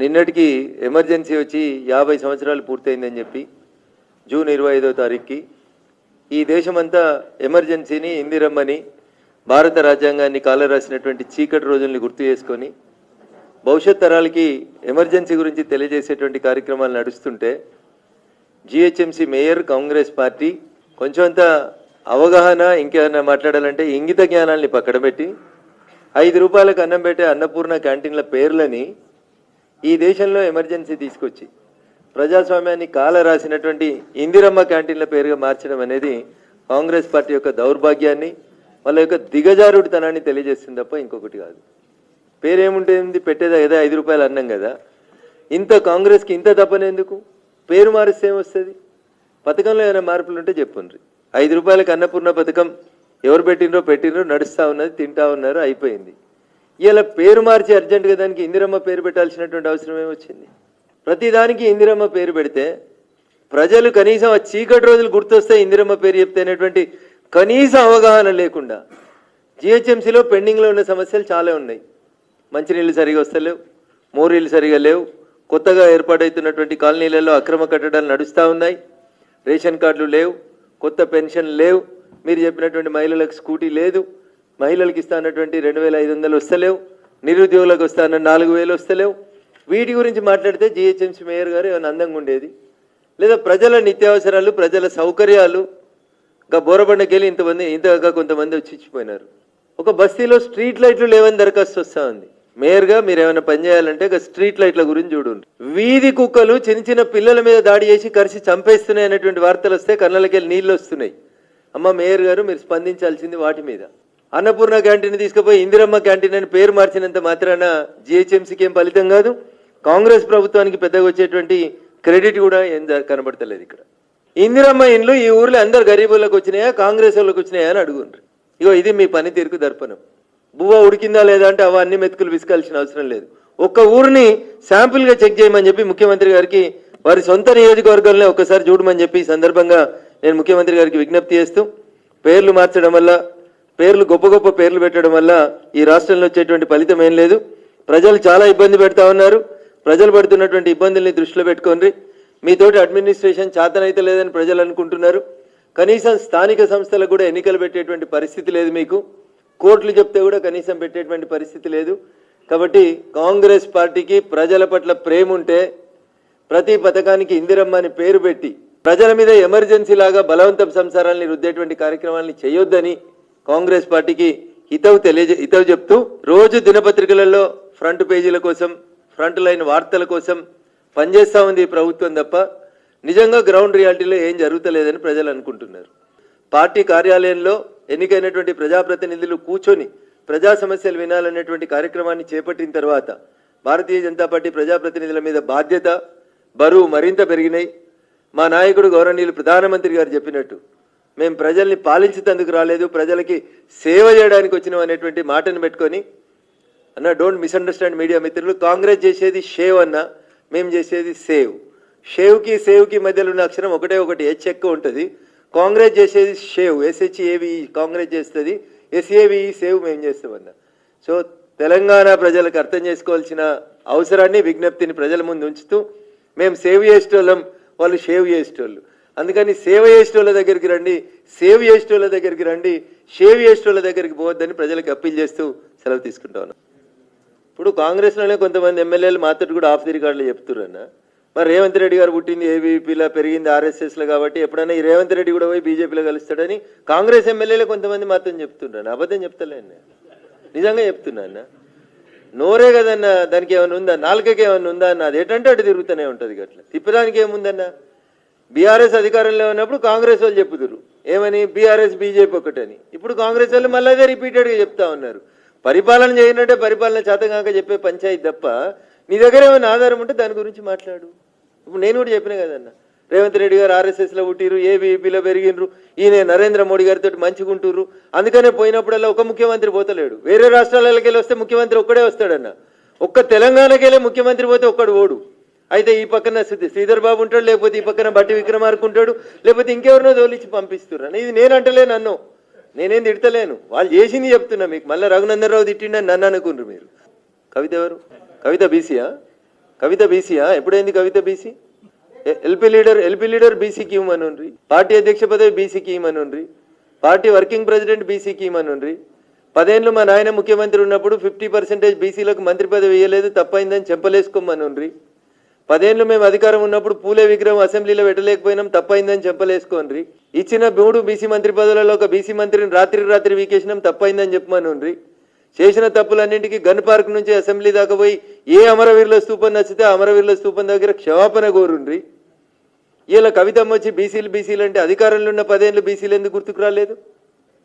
నిన్నటికి ఎమర్జెన్సీ వచ్చి 50 సంవత్సరాలు పూర్తయిందని చెప్పి జూన్ 25వ తారీఖుకి ఈ దేశమంతా ఎమర్జెన్సీని ఇందిరమ్మని భారత రాజ్యాంగాన్ని కాలరాసినటువంటి చీకటి రోజుల్ని గుర్తు చేసుకొని భవిష్యత్ తరాలకి ఎమర్జెన్సీ గురించి తెలియజేసేటువంటి కార్యక్రమాలు నడుస్తుంటే జిహెచ్ఎంసీ మేయర్ కాంగ్రెస్ పార్టీ కొంచెంత అవగాహన ఇంకేమైనా మాట్లాడాలంటే ఇంగిత జ్ఞానాన్ని పక్కన పెట్టి 5 రూపాయలకు అన్నం పెట్టే అన్నపూర్ణ క్యాంటీన్ల పేర్లని ఈ దేశంలో ఎమర్జెన్సీ తీసుకొచ్చి ప్రజాస్వామ్యాన్ని కాల రాసినటువంటి ఇందిరమ్మ క్యాంటీన్ల పేరుగా మార్చడం అనేది కాంగ్రెస్ పార్టీ యొక్క దౌర్భాగ్యాన్ని వాళ్ళ యొక్క దిగజారుడితనాన్ని తెలియజేస్తుంది తప్ప ఇంకొకటి కాదు. పేరేముంటుంది, పెట్టేదా ఏదో 5 రూపాయలు అన్నం కదా. ఇంత కాంగ్రెస్కి ఇంత తప్పనేందుకు? పేరు మారిస్తే ఏమొస్తుంది? పథకంలో ఏమైనా మార్పులు ఉంటే చెప్పుండ్రి. 5 రూపాయలకు అన్నపూర్ణ పథకం ఎవరు పెట్టినరో నడుస్తూ ఉన్నది, తింటా ఉన్నారు, అయిపోయింది. ఇలా పేరు మార్చి అర్జెంటుగా దానికి ఇందిరమ్మ పేరు పెట్టాల్సినటువంటి అవసరం ఏమొచ్చింది? ప్రతిదానికి ఇందిరమ్మ పేరు పెడితే ప్రజలు కనీసం ఆ చీకటి రోజులు గుర్తొస్తే ఇందిరమ్మ పేరు చెప్తేనేటువంటి కనీస అవగాహన లేకుండా జిహెచ్ఎంసీలో పెండింగ్లో ఉన్న సమస్యలు చాలా ఉన్నాయి. మంచినీళ్ళు సరిగా వస్తలేవు, మోరీలు సరిగా లేవు, కొత్తగా ఏర్పాటవుతున్నటువంటి కాలనీలలో అక్రమ కట్టడాలు నడుస్తూ ఉన్నాయి, రేషన్ కార్డులు లేవు, కొత్త పెన్షన్లు లేవు, మీరు చెప్పినటువంటి మహిళలకు స్కూటీ లేదు, మహిళలకు ఇస్తానటువంటి 2500 వస్తలేవు, నిరుద్యోగులకు వస్తాన 4000 వస్తలేవు. వీటి గురించి మాట్లాడితే జిహెచ్ఎంసీ మేయర్ గారు ఏమైనా అందంగా ఉండేది, లేదా ప్రజల నిత్యావసరాలు, ప్రజల సౌకర్యాలు ఇంకా బోరబండకెళ్ళి ఇంతగా కొంతమంది వచ్చి ఇచ్చిపోయినారు. ఒక బస్తీలో స్ట్రీట్ లైట్లు లేవని దరఖాస్తు వస్తూ ఉంది. మేయర్గా మీరు ఏమైనా పని చేయాలంటే స్ట్రీట్ లైట్ల గురించి చూడండి. వీధి కుక్కలు చిన్న చిన్న పిల్లల మీద దాడి చేసి కరిసి చంపేస్తున్నాయి అనేటువంటి వార్తలు వస్తే కళ్ళకెళ్ళి నీళ్ళు వస్తున్నాయి. అమ్మ మేయర్ గారు మీరు స్పందించాల్సింది వాటి మీద. అన్నపూర్ణ క్యాంటీన్ తీసుకుపోయి ఇందిరమ్మ క్యాంటీన్ అని పేరు మార్చినంత మాత్రాన జిహెచ్ఎంసీకి ఏం ఫలితం కాదు, కాంగ్రెస్ ప్రభుత్వానికి పెద్దగా వచ్చేటువంటి క్రెడిట్ కూడా ఏం కనబడతలేదు. ఇక్కడ ఇందిరమ్మ ఇండ్లు ఈ ఊర్లో అందరు గరీబులకు వచ్చినాయా, కాంగ్రెస్ వాళ్ళకి వచ్చినాయా అని అడుగుండ్రు. ఇగో ఇది మీ పనితీరుకు దర్పణం. బువ్వ ఉడికిందా లేదా అంటే అవన్నీ మెతుకులు విసుకాల్సిన అవసరం లేదు. ఒక్క ఊరిని శాంపుల్గా చెక్ చేయమని చెప్పి ముఖ్యమంత్రి గారికి వారి సొంత నియోజకవర్గంలో ఒక్కసారి చూడమని చెప్పి ఈ సందర్భంగా నేను ముఖ్యమంత్రి గారికి విజ్ఞప్తి చేస్తూ, పేర్లు మార్చడం వల్ల, పేర్లు గొప్ప గొప్ప పేర్లు పెట్టడం వల్ల ఈ రాష్ట్రంలో వచ్చేటువంటి ఫలితం ఏం లేదు. ప్రజలు చాలా ఇబ్బంది పెడతా ఉన్నారు. ప్రజలు పడుతున్నటువంటి ఇబ్బందుల్ని దృష్టిలో పెట్టుకోండి. మీతోటి అడ్మినిస్ట్రేషన్ చేతనైతే లేదని ప్రజలు అనుకుంటున్నారు. కనీసం స్థానిక సంస్థలకు కూడా ఎన్నికలు పెట్టేటువంటి పరిస్థితి లేదు మీకు. కోర్టులు చెప్తే కూడా కనీసం పెట్టేటువంటి పరిస్థితి లేదు. కాబట్టి కాంగ్రెస్ పార్టీకి ప్రజల పట్ల ప్రేమ ఉంటే ప్రతి పథకానికి ఇందిరమ్మ అని పేరు పెట్టి ప్రజల మీద ఎమర్జెన్సీ లాగా బలవంతం సంసారాన్ని రుద్దేటువంటి కార్యక్రమాలని చేయొద్దని కాంగ్రెస్ పార్టీకి హితవు చెప్తూ, రోజు దినపత్రికలలో ఫ్రంట్ పేజీల కోసం, ఫ్రంట్ లైన్ వార్తల కోసం పనిచేస్తూ ఉంది ఈ ప్రభుత్వం తప్ప నిజంగా గ్రౌండ్ రియాలిటీలో ఏం జరుగుతలేదని ప్రజలు అనుకుంటున్నారు. పార్టీ కార్యాలయంలో ఎన్నికైనటువంటి ప్రజాప్రతినిధులు కూర్చొని ప్రజా సమస్యలు వినాలనేటువంటి కార్యక్రమాన్ని చేపట్టిన తర్వాత భారతీయ జనతా పార్టీ ప్రజాప్రతినిధుల మీద బాధ్యత, బరువు మరింత పెరిగినాయి. మా నాయకుడు గౌరవనీయులు ప్రధానమంత్రి గారు చెప్పినట్టు మేము ప్రజల్ని పాలించేందుకు రాలేదు, ప్రజలకి సేవ చేయడానికి వచ్చినాం అనేటువంటి మాటను పెట్టుకొని, అన్న డోంట్ మిస్అండర్స్టాండ్ మీడియా మిత్రులు, కాంగ్రెస్ చేసేది షేవ్ అన్న, మేము చేసేది సేవ్. షేవ్కి సేవ్కి మధ్యలో ఉన్న అక్షరం ఒకటే ఒకటి, హెచ్ ఎక్కువ ఉంటుంది. కాంగ్రెస్ చేసేది షేవ్, SHAVE కాంగ్రెస్ చేస్తుంది, SAVE సేవ్ మేము చేస్తామన్నా. సో తెలంగాణ ప్రజలకు అర్థం చేసుకోవాల్సిన అవసరాన్ని, విజ్ఞప్తిని ప్రజల ముందు ఉంచుతూ, మేము సేవ్ చేసేటోళ్ళం, వాళ్ళు షేవ్ చేసేటోళ్ళు. అందుకని సేవ చేసేటోళ్ళ దగ్గరికి రండి, సేవ్ చేసేటోళ్ళ దగ్గరికి రండి, షేవ్ చేసేటోళ్ళ దగ్గరికి పోవద్దని ప్రజలకు అప్పీల్ చేస్తూ సెలవు తీసుకుంటా ఉన్నాం. ఇప్పుడు కాంగ్రెస్లోనే కొంతమంది ఎమ్మెల్యేలు మాత్రం కూడా ఆఫ్ ది రికార్డులో చెప్తున్నా. మరి రేవంత్ రెడ్డి గారు పుట్టింది AVPలో, పెరిగింది RSSలో కాబట్టి ఎప్పుడైనా ఈ రేవంత్ రెడ్డి కూడా పోయి బీజేపీలో కలుస్తాడని కాంగ్రెస్ ఎమ్మెల్యేలు కొంతమంది మాత్రం చెప్తున్నాను. అబద్ధం చెప్తలేను, నిజంగా చెప్తున్నా అన్న. నోరే కదన్నా, దానికి ఏమైనా ఉందా, నాలుకకి ఏమైనా ఉందా అన్న, అది ఏంటంటే అటు తిరుగుతూనే ఉంటుంది. అట్లా తిప్పడానికి ఏముందన్న? బీఆర్ఎస్ అధికారంలో ఉన్నప్పుడు కాంగ్రెస్ వాళ్ళు చెప్పుదురు ఏమని, బీఆర్ఎస్ BJP ఒకటని. ఇప్పుడు కాంగ్రెస్ వాళ్ళు మళ్ళీ అదే రిపీటెడ్గా చెప్తా ఉన్నారు. పరిపాలన చేయనంటే పరిపాలన చేతగాక చెప్పే పంచాయతీ తప్ప నీ దగ్గర ఏమైనా ఆధారం ఉంటే దాని గురించి మాట్లాడు. ఇప్పుడు నేను కూడా చెప్పిన కదన్న, రేవంత్ రెడ్డి గారు RSSలో పుట్టిరు, AVPలో పెరిగినరు, ఈయన నరేంద్ర మోడీ గారితో మంచిగుంటుర్రు, అందుకనే పోయినప్పుడల్లా ఒక ముఖ్యమంత్రి పోతలేడు. వేరే రాష్ట్రాలకి వెళ్ళి వస్తే ముఖ్యమంత్రి ఒక్కడే వస్తాడన్న. ఒక్క తెలంగాణకి వెళ్ళి ముఖ్యమంత్రి పోతే ఒక్కడు ఓడు. అయితే ఈ పక్కన శ్రీధర్ బాబు ఉంటాడు, లేకపోతే ఈ పక్కన బట్టి విక్రమార్క ఉంటాడు, లేకపోతే ఇంకెవరినో తోలిచ్చి పంపిస్తున్నారు. ఇది నేను అంటలేను, నన్ను నేనేం తిడతలేను, వాళ్ళు చేసింది చెప్తున్నా మీకు. మళ్ళీ రఘునందన్ రావు తిట్టిండని నన్ను అనుకున్నారు మీరు. కవిత ఎవరు? కవిత బీసీయా? కవిత బీసీయా? ఎప్పుడైంది కవిత బీసీ? ఎల్పీ లీడర్ బీసీకి ఇవ్వమనుండ్రి, పార్టీ అధ్యక్ష పదవి బీసీకి ఇవ్వమనుండ్రి, పార్టీ వర్కింగ్ ప్రెసిడెంట్ బీసీకి ఇవ్వమనుండ్రి. 10 ఏళ్ళు మా నాయన ముఖ్యమంత్రి ఉన్నప్పుడు 50% బీసీలకు మంత్రి పదవి ఇవ్వలేదు, తప్పైందని చెంపలేసుకోమనుండ్రి. 10 ఏళ్ళు మేము అధికారం ఉన్నప్పుడు పూలే విగ్రహం అసెంబ్లీలో పెట్టలేకపోయినాం, తప్పైందని చెంపలేసుకోండ్రి. ఇచ్చిన 3 బీసీ మంత్రి పదవులలో ఒక బీసీ మంత్రిని రాత్రి వీకేసినాం, తప్పైందని చెప్పమనుండ్రి. చేసిన తప్పులన్నింటికి గన్ పార్క్ నుంచి అసెంబ్లీ దాకా పోయి ఏ అమరవీరుల స్తూపం నచ్చితే ఆ అమరవీరుల స్తూపం దగ్గర క్షమాపణ కోరుండ్రి. ఇలా కవితమ్మ వచ్చి బీసీలు అంటే అధికారంలో ఉన్న 10 ఏళ్ళు బీసీలు ఎందుకు గుర్తుకు రాలేదు?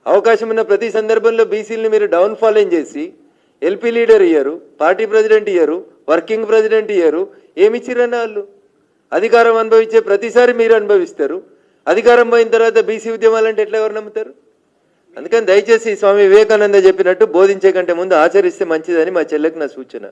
అవకాశం ఉన్న ప్రతి సందర్భంలో బీసీలని మీరు డౌన్ ఫాలోయింగ్ చేసి ఎల్పీ లీడర్ ఇయ్యరు, పార్టీ ప్రెసిడెంట్ ఇయ్యరు, వర్కింగ్ ప్రెసిడెంట్ ఇయ్యరు. ఏమిచ్చిరన్న వాళ్ళు? అధికారం అనుభవించే ప్రతిసారి మీరు అనుభవిస్తారు. అధికారం పోయిన తర్వాత బీసీ ఉద్యమాలంటే ఎట్లా ఎవరు నమ్ముతారు? అందుకని దయచేసి స్వామి వివేకానంద చెప్పినట్టు బోధించే కంటే ముందు ఆచరిస్తే మంచిదని మా చెల్లెకి నా సూచన.